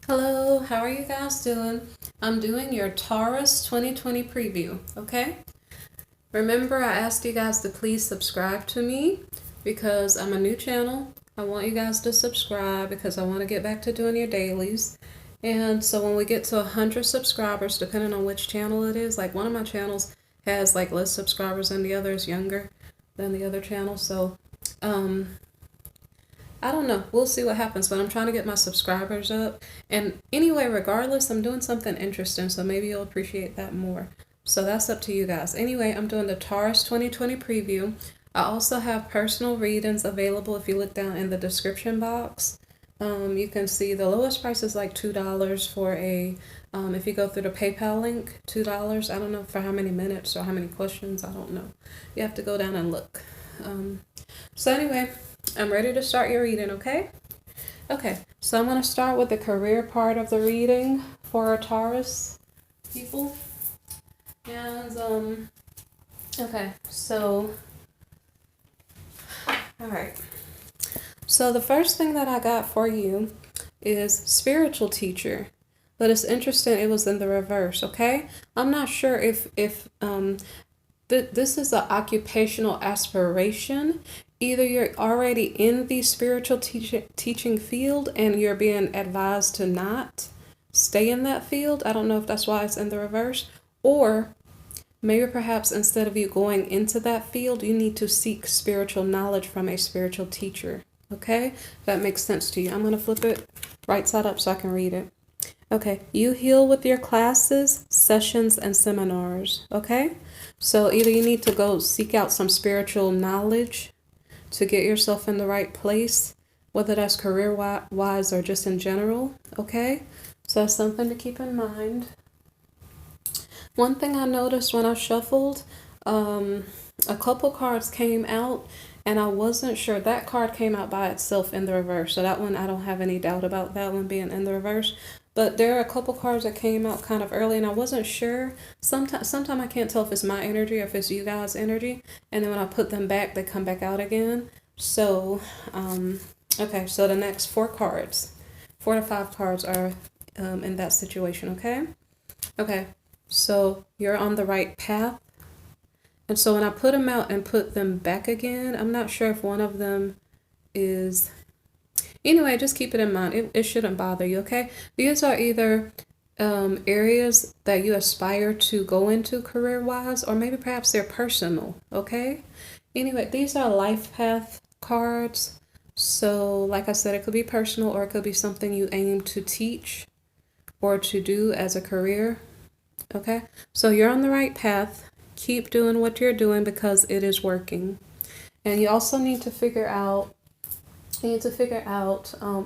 Hello, how are you guys doing? I'm doing your Taurus 2020 preview, okay? Remember, I asked you guys to please subscribe to me because I'm a new channel. I want you guys to subscribe because I want to get back to doing your dailies. And so when we get to 100 subscribers, depending on which channel it is, like one of my channels has like less subscribers and the other is younger than the other channel. So, um, I don't know. We'll see what happens, but I'm trying to get my subscribers up. And anyway, regardless, I'm doing something interesting, so maybe you'll appreciate that more. So that's up to you guys. Anyway, I'm doing the Taurus 2020 preview. I also have personal readings available if you look down in the description box. You can see the lowest price is like $2 for if you go through the PayPal link, $2. I don't know for how many minutes or how many questions, I don't know. You have to go down and look. So anyway, I'm ready to start your reading, okay? Okay, so I'm going to start with the career part of the reading for our Taurus people. And, okay, so, all right. So the first thing that I got for you is spiritual teacher. But it's interesting it was in the reverse, okay? I'm not sure if this is an occupational aspiration. Either you're already in the spiritual teaching field and you're being advised to not stay in that field. I don't know if that's why it's in the reverse. Or maybe perhaps instead of you going into that field, you need to seek spiritual knowledge from a spiritual teacher. Okay? That makes sense to you. I'm going to flip it right side up so I can read it. Okay, you heal with your classes, sessions, and seminars. Okay? So either you need to go seek out some spiritual knowledge to get yourself in the right place, whether that's career wise or just in general. Okay? So that's something to keep in mind. One thing I noticed when I shuffled, a couple cards came out and I wasn't sure. That card came out by itself in the reverse. So that one, I don't have any doubt about that one being in the reverse. But there are a couple cards that came out kind of early and I wasn't sure. Sometimes I can't tell if it's my energy or if it's you guys' energy. And then when I put them back, they come back out again. So, okay, so the next 4 to 5 cards are in that situation, okay? Okay, so you're on the right path. And so when I put them out and put them back again, I'm not sure if one of them is. Anyway, just keep it in mind. It shouldn't bother you, okay? These are either areas that you aspire to go into career wise, or maybe perhaps they're personal, okay? Anyway, these are life path cards. So, like I said, it could be personal or it could be something you aim to teach or to do as a career, okay? So, you're on the right path. Keep doing what you're doing because it is working. And you also need to figure out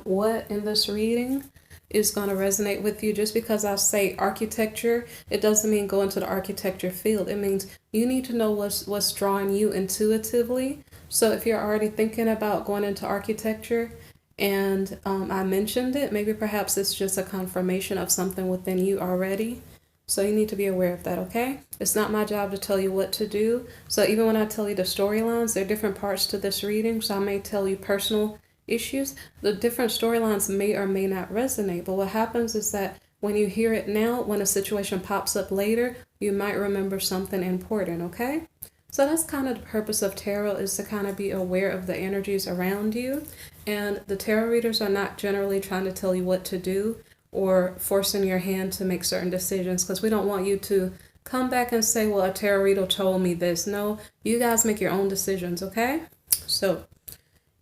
what in this reading is going to resonate with you. Just because I say architecture, it doesn't mean go into the architecture field. It means you need to know what's drawing you intuitively. So if you're already thinking about going into architecture and I mentioned it, maybe perhaps it's just a confirmation of something within you already. So you need to be aware of that, okay? It's not my job to tell you what to do. So even when I tell you the storylines, there are different parts to this reading. So I may tell you personal issues. The different storylines may or may not resonate. But what happens is that when you hear it now, when a situation pops up later, you might remember something important, okay? So that's kind of the purpose of tarot, is to kind of be aware of the energies around you. And the tarot readers are not generally trying to tell you what to do or forcing your hand to make certain decisions, because we don't want you to come back and say, well, a tarot reader told me this. No, you guys make your own decisions, okay? So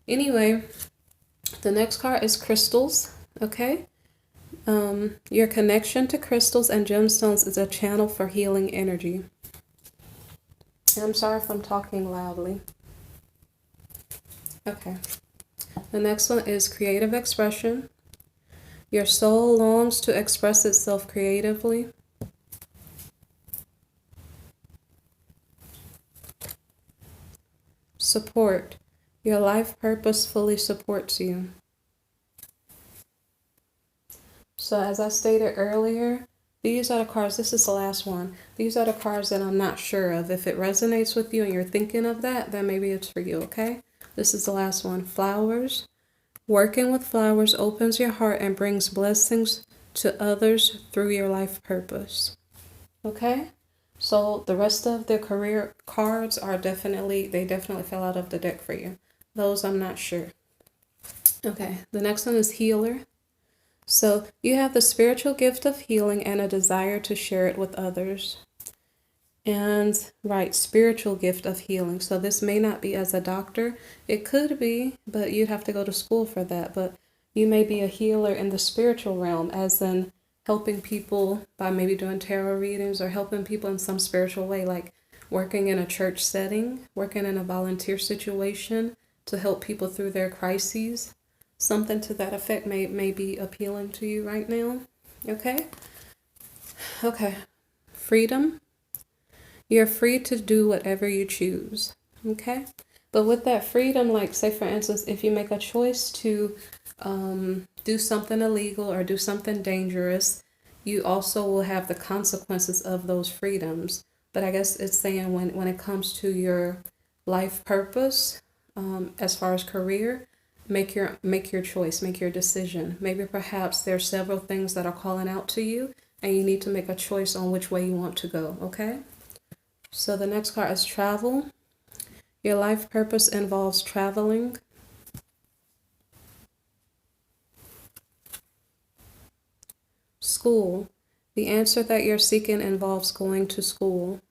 anyway, the next card is crystals, okay? Your connection to crystals and gemstones is a channel for healing energy. I'm sorry if I'm talking loudly. Okay. The next one is creative expression. Your soul longs to express itself creatively. Support. Your life purpose fully supports you. So as I stated earlier, these are the cards. This is the last one. These are the cards that I'm not sure of. If it resonates with you and you're thinking of that, then maybe it's for you, okay? This is the last one. Flowers. Working with flowers opens your heart and brings blessings to others through your life purpose. Okay? So the rest of the career cards are they definitely fell out of the deck for you. Those I'm not sure. Okay, the next one is healer. So you have the spiritual gift of healing and a desire to share it with others. And right, spiritual gift of healing. So this may not be as a doctor. It could be, but you'd have to go to school for that. But you may be a healer in the spiritual realm, as in helping people by maybe doing tarot readings or helping people in some spiritual way, like working in a church setting, working in a volunteer situation to help people through their crises. Something to that effect may be appealing to you right now. Okay? Okay. Freedom. You're free to do whatever you choose. Okay? But with that freedom, like say for instance, if you make a choice to do something illegal or do something dangerous, you also will have the consequences of those freedoms. But I guess it's saying when it comes to your life purpose, as far as career, make your choice, make your decision. Maybe perhaps there's several things that are calling out to you, and you need to make a choice on which way you want to go. Okay? So the next card is travel. Your life purpose involves traveling. School. The answer that you're seeking involves going to school.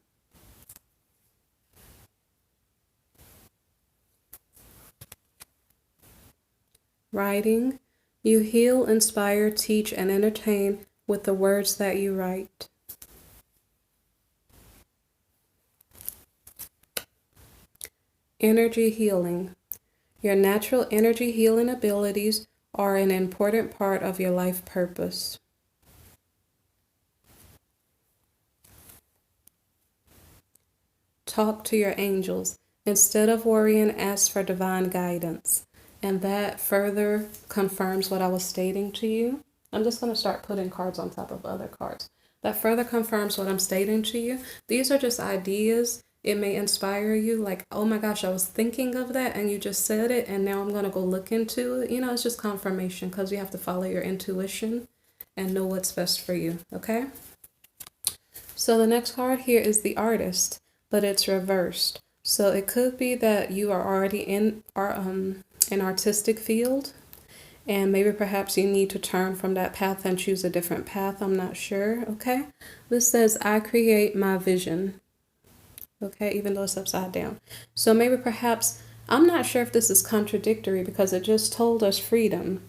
Writing. You heal, inspire, teach, and entertain with the words that you write. Energy healing. Your natural energy healing abilities are an important part of your life purpose. Talk to your angels. Instead of worrying, ask for divine guidance. And that further confirms what I was stating to you. I'm just going to start putting cards on top of other cards. That further confirms what I'm stating to you. These are just ideas. It may inspire you like, oh my gosh, I was thinking of that and you just said it and now I'm going to go look into it. You know, it's just confirmation because you have to follow your intuition and know what's best for you, okay? So the next card here is the artist, but it's reversed. So it could be that you are already in an artistic field, and maybe perhaps you need to turn from that path and choose a different path. I'm not sure, okay? This says, I create my vision, okay, even though it's upside down. So maybe perhaps, I'm not sure if this is contradictory because it just told us freedom.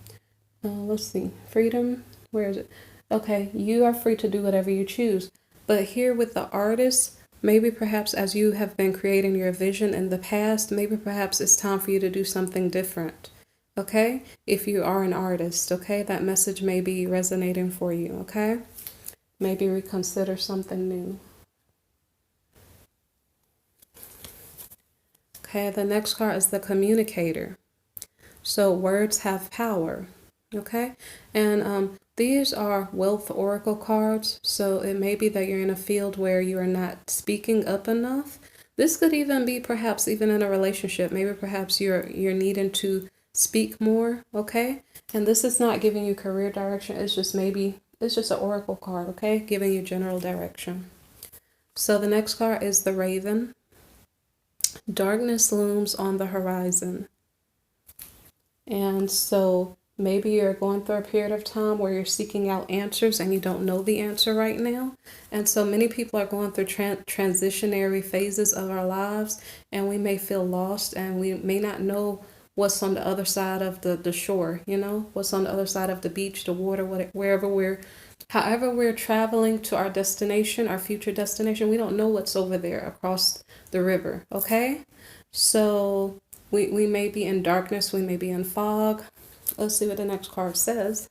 Let's see, freedom, where is it? Okay, you are free to do whatever you choose. But here with the artist, maybe perhaps as you have been creating your vision in the past, maybe perhaps it's time for you to do something different. Okay? If you are an artist, okay? That message may be resonating for you, okay? Maybe reconsider something new. Okay, the next card is the communicator. So words have power, okay? And these are wealth oracle cards, so it may be that you're in a field where you are not speaking up enough. This could even be perhaps even in a relationship. Maybe perhaps you're needing to speak more, okay? And this is not giving you career direction. It's just an oracle card, okay? Giving you general direction. So the next card is the Raven. Darkness looms on the horizon. And so maybe you're going through a period of time where you're seeking out answers and you don't know the answer right now. And so many people are going through transitionary phases of our lives, and we may feel lost and we may not know what's on the other side of the shore, you know, what's on the other side of the beach, the water, however we're traveling to our destination, our future destination, we don't know what's over there across the river, okay? So we may be in darkness, we may be in fog. Let's see what the next card says.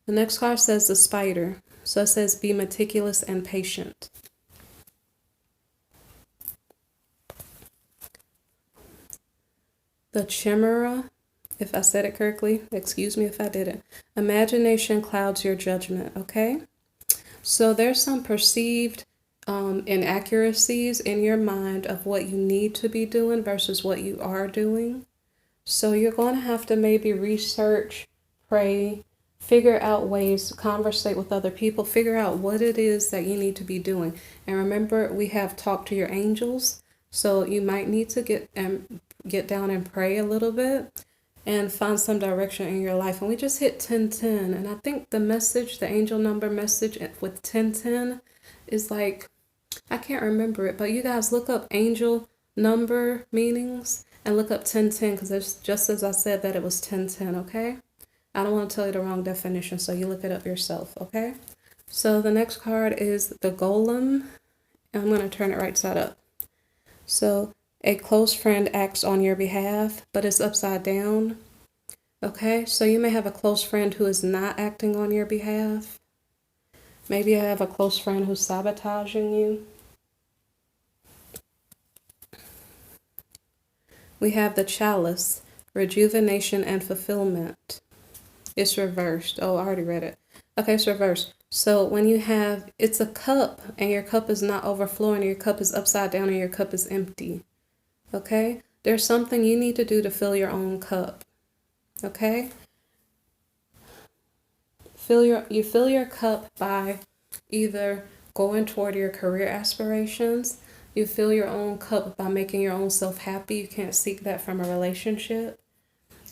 The next card says the spider. So it says be meticulous and patient. The chimera, if I said it correctly, excuse me if I didn't. Imagination clouds your judgment, okay? So there's some perceived inaccuracies in your mind of what you need to be doing versus what you are doing. So you're going to have to maybe research, pray, figure out ways to conversate with other people, figure out what it is that you need to be doing. And remember, we have talked to your angels, so you might need to get down and pray a little bit and find some direction in your life. And we just hit 1010, and I think the message, the angel number message with 1010 is like, I can't remember it, but you guys look up angel number meanings and look up 1010, because it's just as I said that it was 1010, okay? I don't want to tell you the wrong definition, so you look it up yourself, okay? So the next card is the golem, and I'm going to turn it right side up. So a close friend acts on your behalf, but it's upside down, okay? So you may have a close friend who is not acting on your behalf. Maybe you have a close friend who's sabotaging you. We have the chalice, rejuvenation and fulfillment. It's reversed. Oh, I already read it. Okay, it's reversed. So when you have, it's a cup and your cup is not overflowing, your cup is upside down and your cup is empty. Okay? There's something you need to do to fill your own cup. Okay? You fill your cup by either going toward your career aspirations. You fill your own cup by making your own self happy. You can't seek that from a relationship.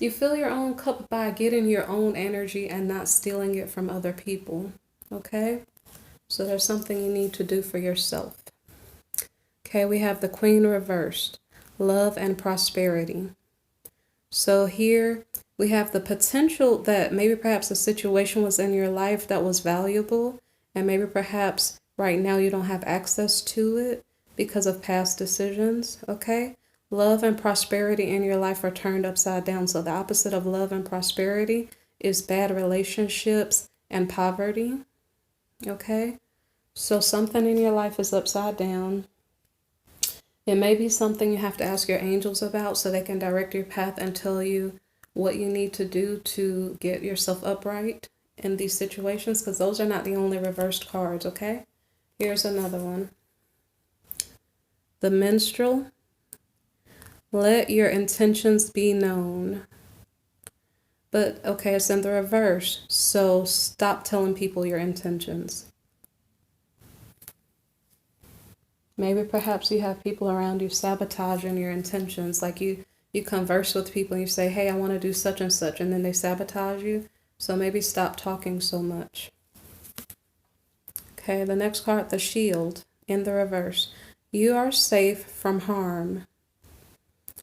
You fill your own cup by getting your own energy and not stealing it from other people. Okay? So there's something you need to do for yourself. Okay, we have the Queen reversed. Love and prosperity. So here we have the potential that maybe perhaps a situation was in your life that was valuable, and maybe perhaps right now you don't have access to it because of past decisions, okay? Love and prosperity in your life are turned upside down. So the opposite of love and prosperity is bad relationships and poverty, okay? So something in your life is upside down. It may be something you have to ask your angels about so they can direct your path and tell you what you need to do to get yourself upright in these situations, because those are not the only reversed cards, okay? Here's another one. The minstrel. Let your intentions be known. But, okay, it's in the reverse, so stop telling people your intentions. Maybe perhaps you have people around you sabotaging your intentions. Like you converse with people and you say, hey, I want to do such and such, and then they sabotage you. So maybe stop talking so much. Okay, the next card, the shield, in the reverse. You are safe from harm.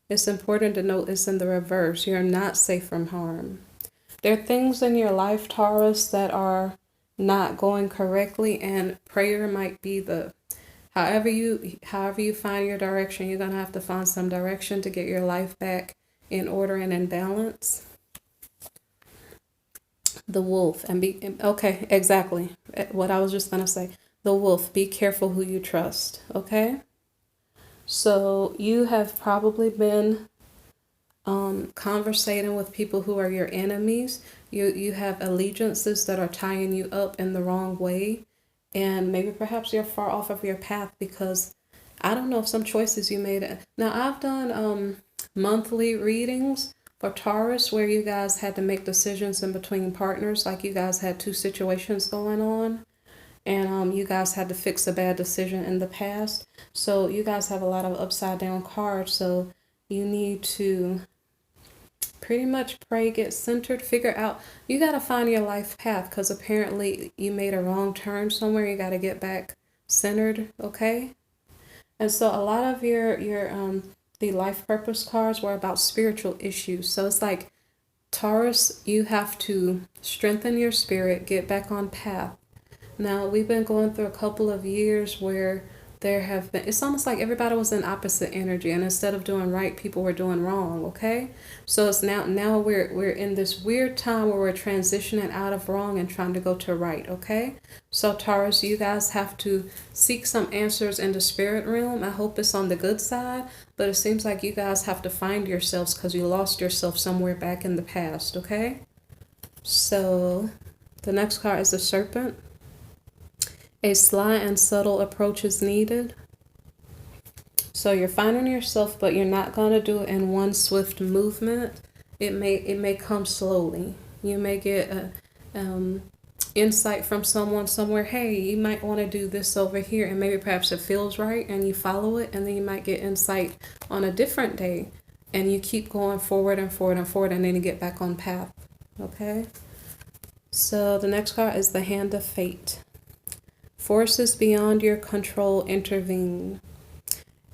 It's important to note it's in the reverse. You're not safe from harm. There are things in your life, Taurus, that are not going correctly, and prayer might be the however you find your direction. You're gonna have to find some direction to get your life back in order and in balance. The wolf, okay, exactly what I was just gonna say. The wolf, be careful who you trust, okay? So you have probably been conversating with people who are your enemies. You have allegiances that are tying you up in the wrong way. And maybe perhaps you're far off of your path because I don't know if some choices you made. Now, I've done monthly readings for Taurus where you guys had to make decisions in between partners. Like you guys had two situations going on. And you guys had to fix a bad decision in the past. So you guys have a lot of upside down cards. So you need to pretty much pray, get centered, figure out, you got to find your life path because apparently you made a wrong turn somewhere. You got to get back centered, okay? And so a lot of the life purpose cards were about spiritual issues. So it's like, Taurus, you have to strengthen your spirit, get back on path. Now, we've been going through a couple of years where it's almost like everybody was in opposite energy, and instead of doing right, people were doing wrong, okay? So it's now we're in this weird time where we're transitioning out of wrong and trying to go to right, okay? So Taurus, you guys have to seek some answers in the spirit realm. I hope it's on the good side, but it seems like you guys have to find yourselves because you lost yourself somewhere back in the past, okay? So the next card is the serpent. A sly and subtle approach is needed. So you're finding yourself, but you're not going to do it in one swift movement. It may come slowly. You may get a insight from someone somewhere. Hey, you might want to do this over here, and maybe perhaps it feels right, and you follow it, and then you might get insight on a different day, and you keep going forward and forward and forward, and then you get back on path. Okay. So the next card is the Hand of Fate. Forces beyond your control intervene.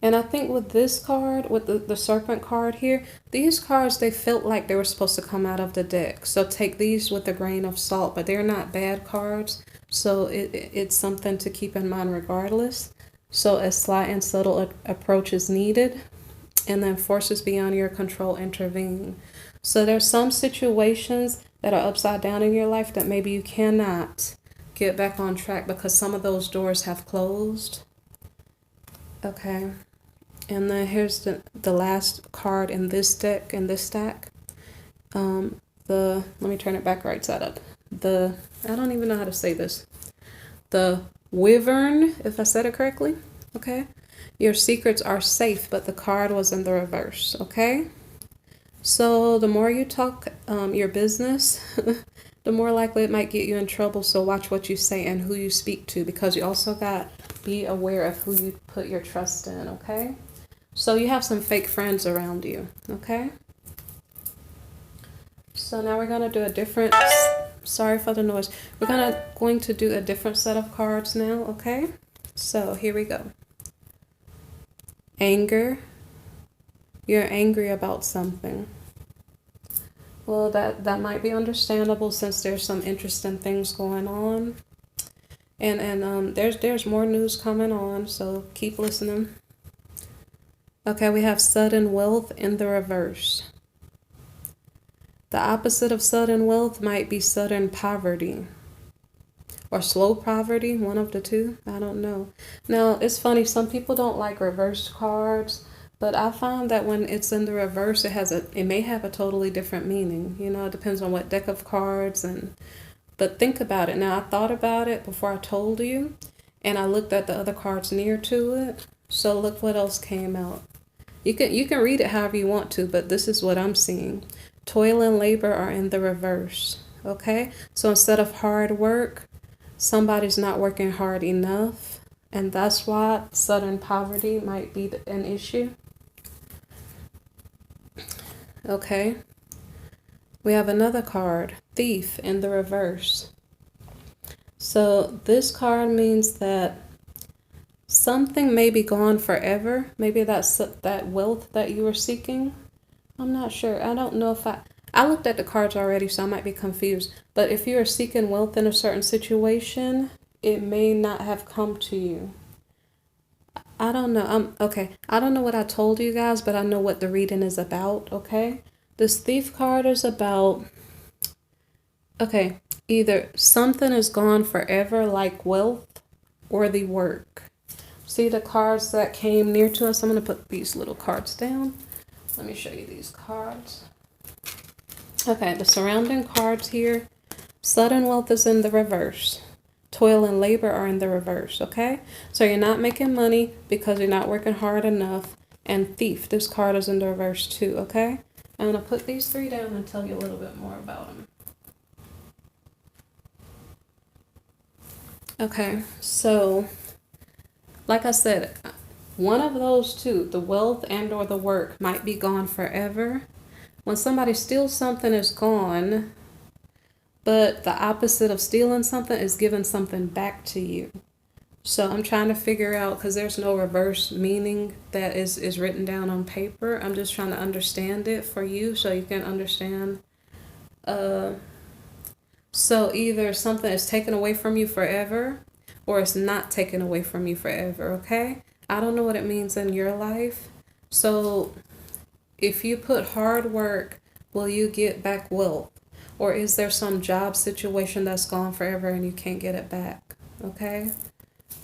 And I think with this card, with the serpent card here, these cards, they felt like they were supposed to come out of the deck. So take these with a grain of salt, but they're not bad cards. So it's something to keep in mind regardless. So a sly and subtle approach is needed. And then forces beyond your control intervene. So there's some situations that are upside down in your life that maybe you cannot get back on track because some of those doors have closed. Okay. And then here's the last card in this deck, in this stack. Let me turn it back right side up. I don't even know how to say this. The Wyvern, if I said it correctly. Okay. Your secrets are safe, but the card was in the reverse. Okay. So the more you talk your business, the more likely it might get you in trouble. So watch what you say and who you speak to, because you also got be aware of who you put your trust in. Okay. So you have some fake friends around you, okay? So now we're going to do a different, sorry for the noise. We're going to do a different set of cards now, okay? So here we go. Anger. You're angry about something. Well, that might be understandable since there's some interesting things going on. And there's more news coming on, so keep listening. Okay, we have sudden wealth in the reverse. The opposite of sudden wealth might be sudden poverty or slow poverty, one of the two. I don't know. Now, it's funny. Some people don't like reverse cards, but I found that when it's in the reverse, it may have a totally different meaning. You know, it depends on what deck of cards but think about it. Now, I thought about it before I told you, and I looked at the other cards near to it. So look what else came out. You can read it however you want to, but this is what I'm seeing. Toil and labor are in the reverse. Okay? So instead of hard work, somebody's not working hard enough, and that's why sudden poverty might be an issue. Okay. We have another card, Thief, in the reverse. So this card means that something may be gone forever. Maybe that's that wealth that you were seeking. I'm not sure. I don't know if I looked at the cards already, so I might be confused. But if you are seeking wealth in a certain situation, it may not have come to you. I don't know. Okay. I don't know what I told you guys, but I know what the reading is about. Okay. This Thief card is about, okay, either something is gone forever, like wealth, or the work. See the cards that came near to us? I'm going to put these little cards down. Let me show you these cards. Okay, the surrounding cards here. Sudden wealth is in the reverse. Toil and labor are in the reverse, okay? So you're not making money because you're not working hard enough. And Thief, this card is in the reverse too, okay? I'm going to put these three down and tell you a little bit more about them. Okay, so like I said, one of those two, the wealth and or the work, might be gone forever. When somebody steals something, it's gone. But the opposite of stealing something is giving something back to you. So I'm trying to figure out, because there's no reverse meaning that is written down on paper. I'm just trying to understand it for you so you can understand. So either something is taken away from you forever or it's not taken away from you forever, okay? I don't know what it means in your life. So if you put hard work, will you get back wealth? Or is there some job situation that's gone forever and you can't get it back? Okay?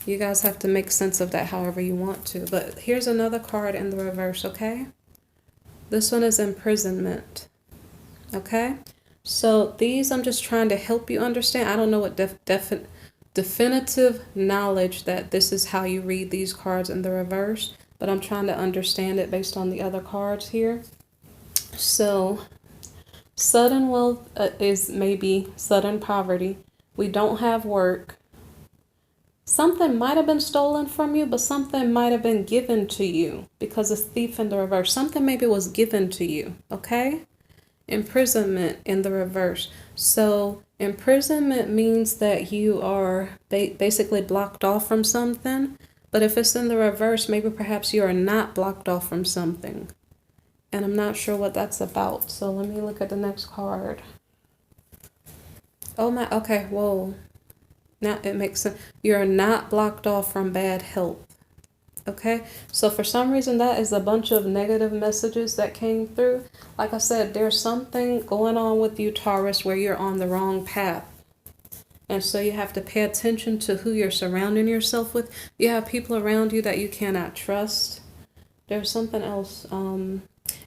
You guys have to make sense of that however you want to. But here's another card in the reverse, okay? This one is imprisonment. Okay? So these I'm just trying to help you understand. I don't know what definitive knowledge that this is how you read these cards in the reverse. but I'm trying to understand it based on the other cards here. So sudden wealth is maybe sudden poverty. We don't have work. Something might have been stolen from you, but something might have been given to you because it's thief in the reverse. Something maybe was given to you, okay? Imprisonment in the reverse. So imprisonment means that you are basically blocked off from something. But if it's in the reverse, maybe perhaps you are not blocked off from something. And I'm not sure what that's about. So let me look at the next card. Oh my, okay, whoa. Now it makes sense. You're not blocked off from bad health. Okay, so for some reason that is a bunch of negative messages that came through. Like I said, there's something going on with you, Taurus, where you're on the wrong path. And so you have to pay attention to who you're surrounding yourself with. You have people around you that you cannot trust. There's something else. And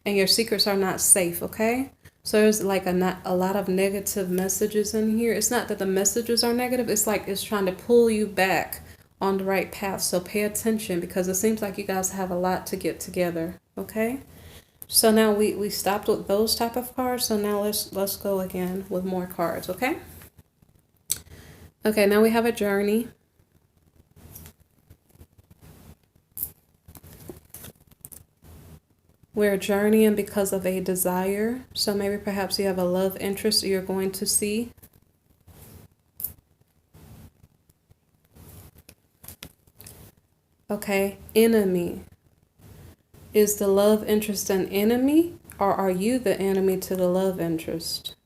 your secrets are not safe, okay? So there's like a lot of negative messages in here. It's not that the messages are negative. It's like it's trying to pull you back on the right path. So pay attention because it seems like you guys have a lot to get together, okay? So now we stopped with those type of cards. So now let's go again with more cards, okay? Okay, now we have a journey. We're journeying because of a desire. So maybe perhaps you have a love interest you're going to see. Okay, enemy. Is the love interest an enemy, or are you the enemy to the love interest?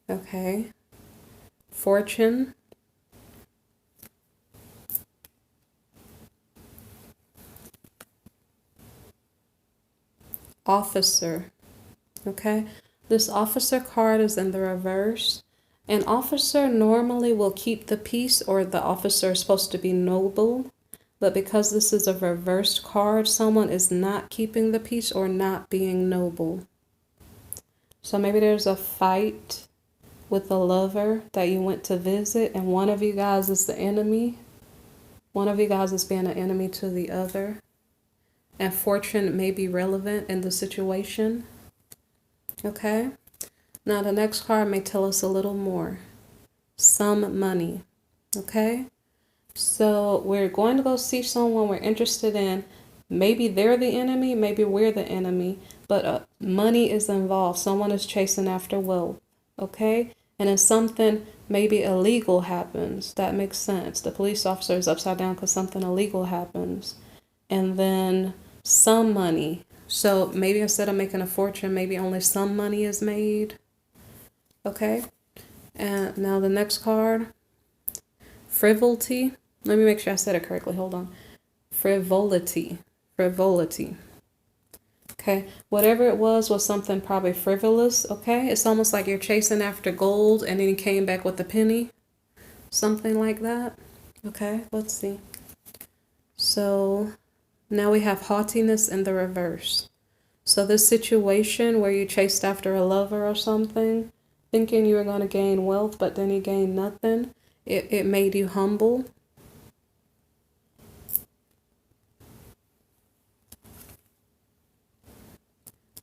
Okay. Fortune. Officer. Okay. This officer card is in the reverse. An officer normally will keep the peace, or the officer is supposed to be noble. But because this is a reversed card, someone is not keeping the peace or not being noble. So maybe there's a fight with a lover that you went to visit, and one of you guys is the enemy. One of you guys is being an enemy to the other. And fortune may be relevant in the situation. Okay. Now the next card may tell us a little more. Some money. Okay. So we're going to go see someone we're interested in. Maybe they're the enemy, maybe we're the enemy, but money is involved. Someone is chasing after wealth. Okay. And if something maybe illegal happens, that makes sense. The police officer is upside down because something illegal happens. And then some money. So maybe instead of making a fortune, maybe only some money is made. Okay. And now the next card, frivolity. Let me make sure I said it correctly. Hold on. Frivolity. Frivolity. Okay. Whatever it was something probably frivolous. Okay. It's almost like you're chasing after gold and then you came back with a penny. Something like that. Okay. Let's see. So now we have haughtiness in the reverse. So this situation where you chased after a lover or something, thinking you were going to gain wealth, but then you gained nothing, it made you humble.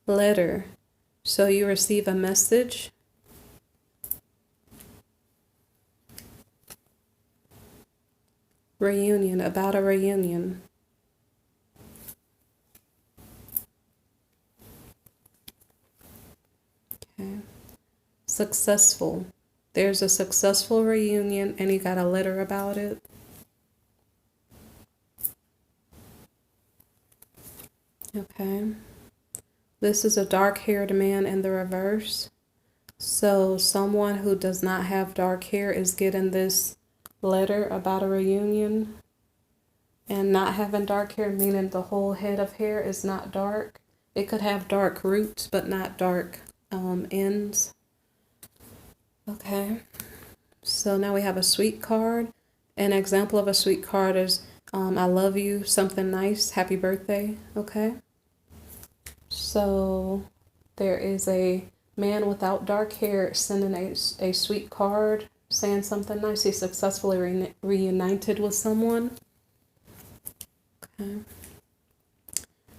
Letter. So you receive a message. Reunion, about a reunion. Okay. Successful. There's a successful reunion and you got a letter about it. Okay. This is a dark-haired man in the reverse. So someone who does not have dark hair is getting this letter about a reunion. And not having dark hair, meaning the whole head of hair is not dark. It could have dark roots, but not dark ends. Okay. So now we have a sweet card. An example of a sweet card is I love you, something nice, happy birthday. Okay. So there is a man without dark hair sending a sweet card saying something nice. He successfully reunited with someone. Okay.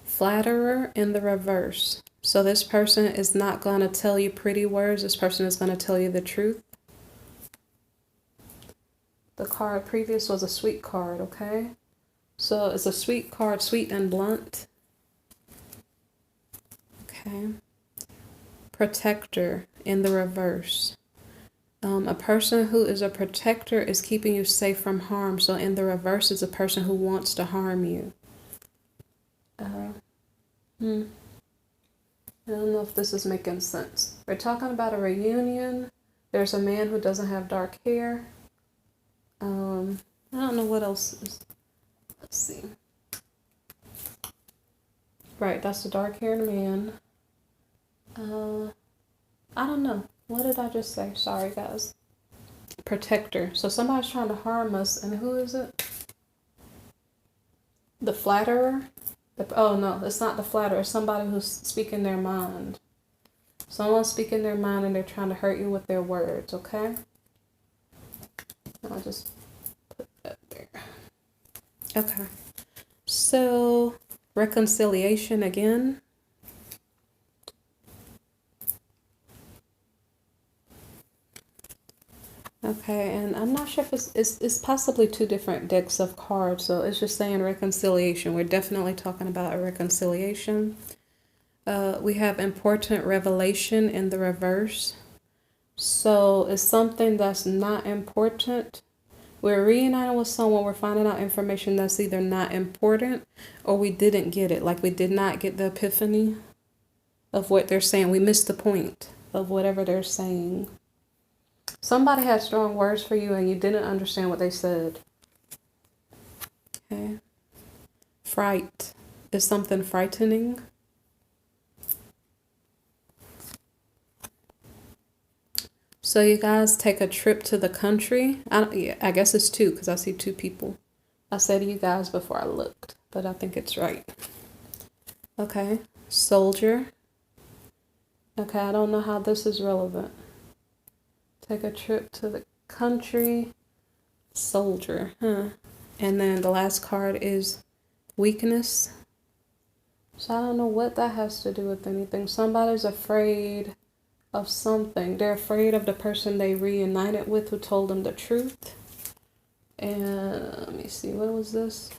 Flatterer in the reverse. So this person is not going to tell you pretty words. This person is going to tell you the truth. The card previous was a sweet card, okay? So it's a sweet card, sweet and blunt. Okay. Protector in the reverse. A person who is a protector is keeping you safe from harm. So in the reverse is a person who wants to harm you. I don't know if this is making sense. We're talking about a reunion. There's a man who doesn't have dark hair. I don't know what else is. Let's see. Right, that's the dark-haired man. I don't know. What did I just say? Sorry, guys. Protector. So somebody's trying to harm us, and who is it? The flatterer? Oh, no, it's not the flatterer. It's somebody who's speaking their mind. Someone's speaking their mind, and they're trying to hurt you with their words, okay? I'll just put that there. Okay. So, reconciliation again. Okay, and I'm not sure if it's possibly two different decks of cards, so it's just saying reconciliation. We're definitely talking about a reconciliation. We have important revelation in the reverse. So it's something that's not important. We're reuniting with someone, we're finding out information that's either not important or we didn't get it. Like we did not get the epiphany of what they're saying. We missed the point of whatever they're saying. Somebody had strong words for you and you didn't understand what they said. Okay. Fright is something frightening. So you guys take a trip to the country. I guess it's two because I see two people. I said you guys before I looked, but I think it's right. Okay. Soldier. Okay, I don't know how this is relevant. Take a trip to the country. Soldier, huh? And then the last card is weakness. So I don't know what that has to do with anything. Somebody's afraid of something. They're afraid of the person they reunited with who told them the truth. And let me see, what was this?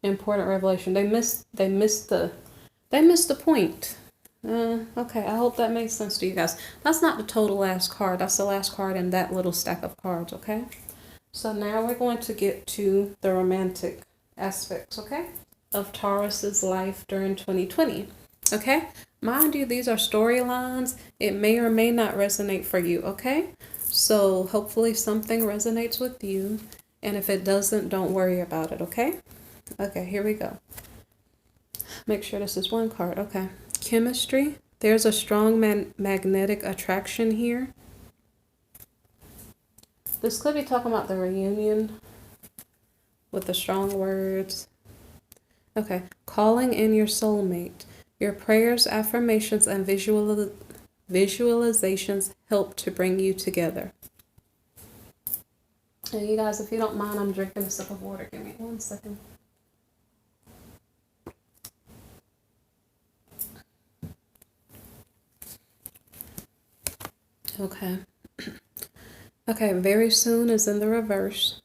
Important revelation. They missed the point. Okay, I hope that makes sense to you guys. That's not the total last card. That's the last card in that little stack of cards, okay? So now we're going to get to the romantic aspects, okay, of Taurus's life during 2020, okay? Mind you, these are storylines. It may or may not resonate for you, okay? So hopefully something resonates with you. And if it doesn't, don't worry about it, okay? Okay, here we go. Make sure this is one card, okay. Chemistry. There's a strong magnetic attraction here. This could be talking about the reunion with the strong words. Okay. Calling in your soulmate. Your prayers, affirmations, and visualizations help to bring you together. And you guys, if you don't mind, I'm drinking a sip of water. Give me 1 second. Okay. Okay, very soon is in the reverse.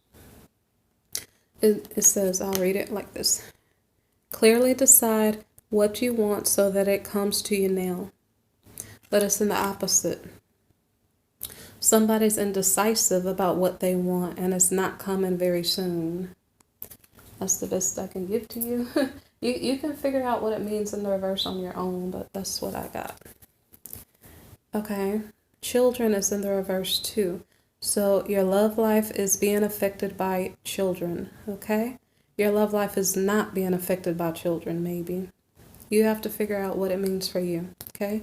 It says, I'll read it like this. Clearly decide what you want so that it comes to you now. But it's in the opposite. Somebody's indecisive about what they want and it's not coming very soon. That's the best I can give to you. You can figure out what it means in the reverse on your own, but that's what I got. Okay. Children is in the reverse too. So your love life is being affected by children, okay? Your love life is not being affected by children, maybe. You have to figure out what it means for you, okay?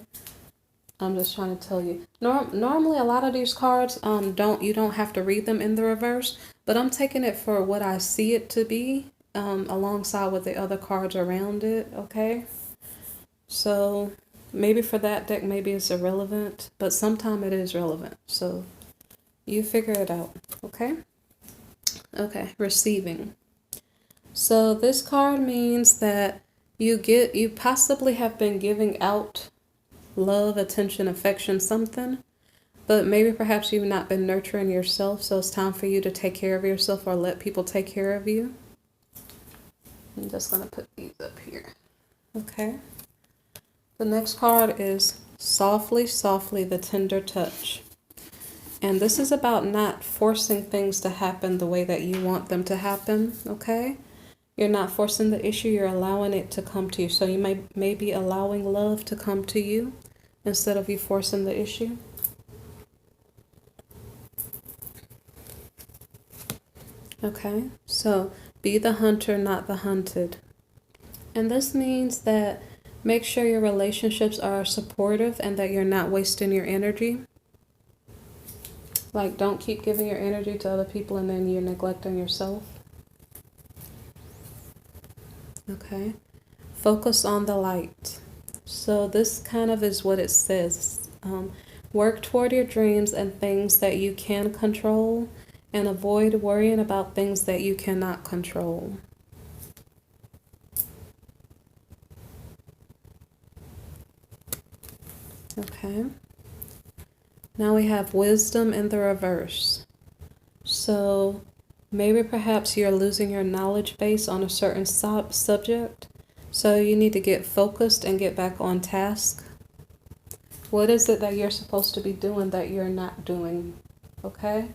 I'm just trying to tell you. Normally, a lot of these cards, you don't have to read them in the reverse, but I'm taking it for what I see it to be, alongside with the other cards around it, okay? So maybe for that deck, maybe it's irrelevant, but sometimes it is relevant. So You figure it out, okay? Okay, receiving. So this card means that you possibly have been giving out love, attention, affection, something, but maybe perhaps you've not been nurturing yourself, so it's time for you to take care of yourself or let people take care of you. I'm just going to put these up here. Okay. The next card is Softly, Softly, the Tender Touch. And this is about not forcing things to happen the way that you want them to happen, okay? You're not forcing the issue, you're allowing it to come to you. So you may be allowing love to come to you instead of you forcing the issue. Okay, so be the hunter, not the hunted. And this means that make sure your relationships are supportive and that you're not wasting your energy. Like, don't keep giving your energy to other people and then you're neglecting yourself. Okay. Focus on the light. So this kind of is what it says. Work toward your dreams and things that you can control, and avoid worrying about things that you cannot control. Okay. Now we have wisdom in the reverse. So maybe perhaps you're losing your knowledge base on a certain subject. So you need to get focused and get back on task. What is it that you're supposed to be doing that you're not doing? Okay?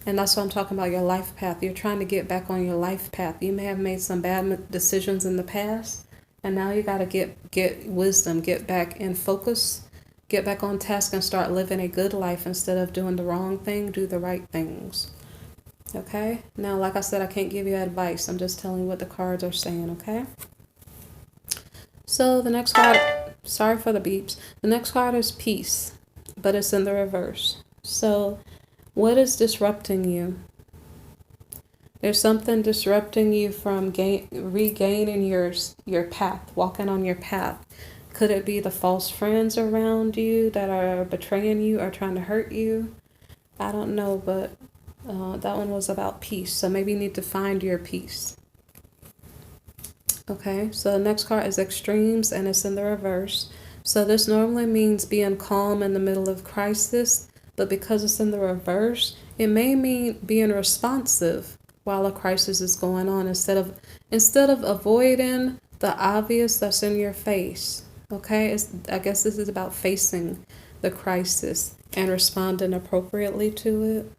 And that's what I'm talking about, your life path. You're trying to get back on your life path. You may have made some bad decisions in the past, and now you got to get wisdom, get back in focus, get back on task and start living a good life instead of doing the wrong thing, do the right things. Okay? Now, like I said, I can't give you advice. I'm just telling you what the cards are saying, okay? So the next card, sorry for the beeps. The next card is peace, but it's in the reverse. So what is disrupting you? There's something disrupting you from regaining your path, walking on your path. Could it be the false friends around you that are betraying you or trying to hurt you? I don't know, but that one was about peace. So maybe you need to find your peace. Okay, so the next card is extremes and it's in the reverse. So this normally means being calm in the middle of crisis, but because it's in the reverse, it may mean being responsive while a crisis is going on instead of avoiding the obvious that's in your face. Okay, I guess this is about facing the crisis and responding appropriately to it.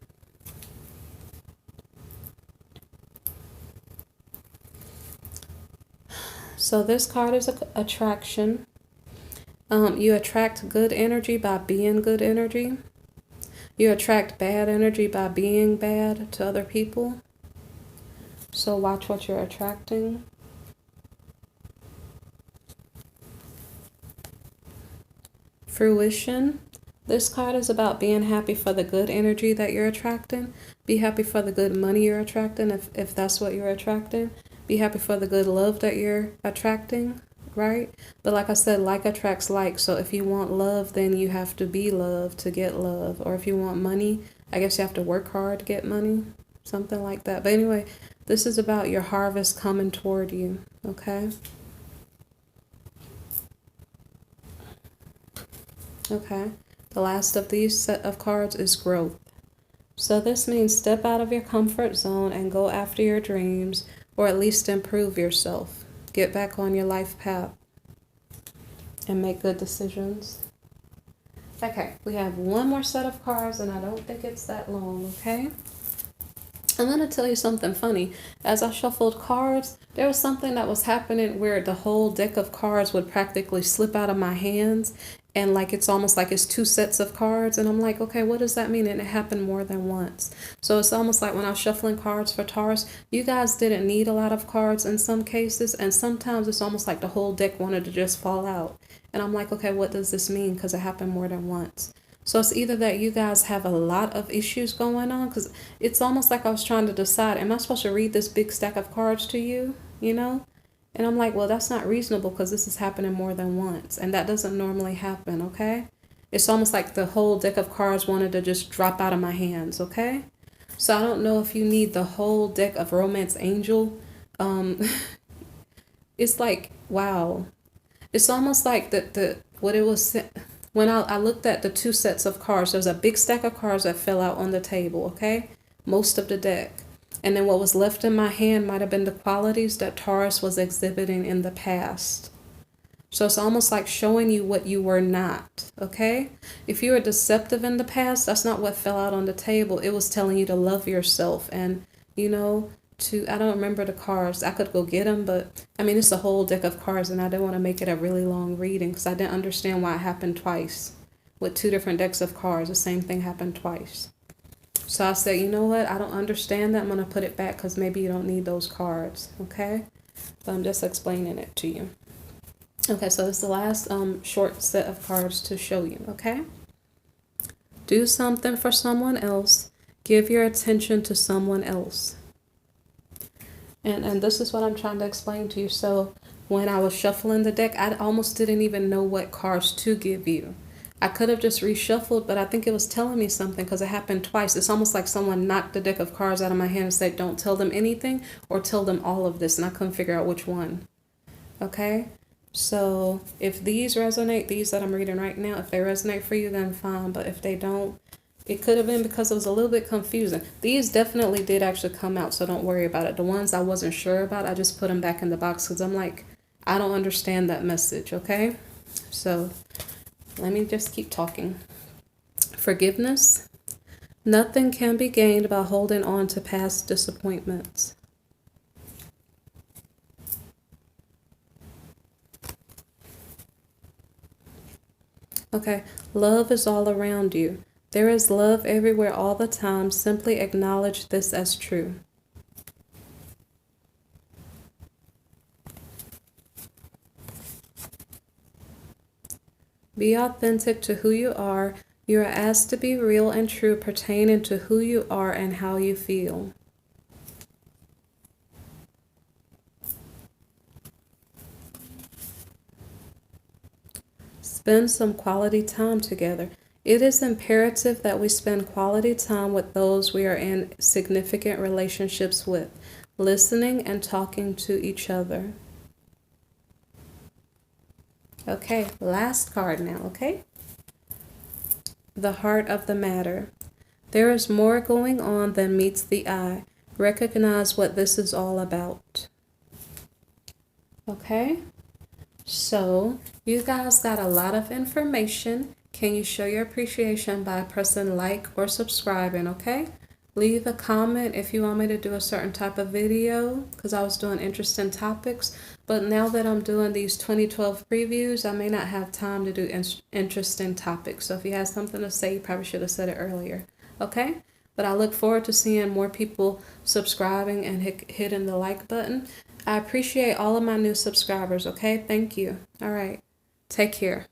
So this card is attraction. You attract good energy by being good energy. You attract bad energy by being bad to other people. So watch what you're attracting. Fruition. This card is about being happy for the good energy that you're attracting. Be happy for the good money you're attracting if that's what you're attracting. Be happy for the good love that you're attracting, right? But like I said, like attracts like. So if you want love, then you have to be loved to get love. Or if you want money, I guess you have to work hard to get money. Something like that. But anyway, this is about your harvest coming toward you, okay? Okay. The last of these set of cards is growth. So this means step out of your comfort zone and go after your dreams, or at least improve yourself. Get back on your life path and make good decisions. Okay, we have one more set of cards and I don't think it's that long, okay? I'm going to tell you something funny. As I shuffled cards, there was something that was happening where the whole deck of cards would practically slip out of my hands. And like it's almost like it's two sets of cards. And I'm like, okay, what does that mean? And it happened more than once. So it's almost like when I was shuffling cards for Taurus, you guys didn't need a lot of cards in some cases. And sometimes it's almost like the whole deck wanted to just fall out. And I'm like, okay, what does this mean? Because it happened more than once. So it's either that you guys have a lot of issues going on, because it's almost like I was trying to decide, am I supposed to read this big stack of cards to you, you know? And I'm like, well, that's not reasonable because this is happening more than once. And that doesn't normally happen, okay? It's almost like the whole deck of cards wanted to just drop out of my hands, okay? So I don't know if you need the whole deck of Romance Angel. Um, it's like, wow. It's almost like the what it was when I looked at the two sets of cards. There was a big stack of cards that fell out on the table, okay? Most of the deck. And then what was left in my hand might have been the qualities that Taurus was exhibiting in the past. So it's almost like showing you what you were not, okay? If you were deceptive in the past, that's not what fell out on the table. It was telling you to love yourself and, you know, I don't remember the cards. I could go get them, but I mean, it's a whole deck of cards and I didn't want to make it a really long reading because I didn't understand why it happened twice. With two different decks of cards, the same thing happened twice. So I said, you know what? I don't understand that. I'm going to put it back because maybe you don't need those cards, okay? But I'm just explaining it to you. Okay, so it's the last short set of cards to show you, okay? Do something for someone else. Give your attention to someone else. And this is what I'm trying to explain to you. So when I was shuffling the deck, I almost didn't even know what cards to give you. I could have just reshuffled, but I think it was telling me something because it happened twice. It's almost like someone knocked the deck of cards out of my hand and said, don't tell them anything or tell them all of this. And I couldn't figure out which one. Okay? So if these resonate, these that I'm reading right now, if they resonate for you, then fine. But if they don't, it could have been because it was a little bit confusing. These definitely did actually come out, so don't worry about it. The ones I wasn't sure about, I just put them back in the box because I'm like, I don't understand that message, okay? So let me just keep talking. Forgiveness. Nothing can be gained by holding on to past disappointments. Okay, love is all around you. There is love everywhere all the time. Simply acknowledge this as true. Be authentic to who you are. You are asked to be real and true pertaining to who you are and how you feel. Spend some quality time together. It is imperative that we spend quality time with those we are in significant relationships with, listening and talking to each other. Okay, last card now, okay? The heart of the matter. There is more going on than meets the eye. Recognize what this is all about. Okay? So, you guys got a lot of information. Can you show your appreciation by pressing like or subscribing, okay? Leave a comment if you want me to do a certain type of video because I was doing interesting topics. But now that I'm doing these 2012 previews, I may not have time to do interesting topics. So if you have something to say, you probably should have said it earlier, okay? But I look forward to seeing more people subscribing and hitting the like button. I appreciate all of my new subscribers, okay? Thank you. All right. Take care.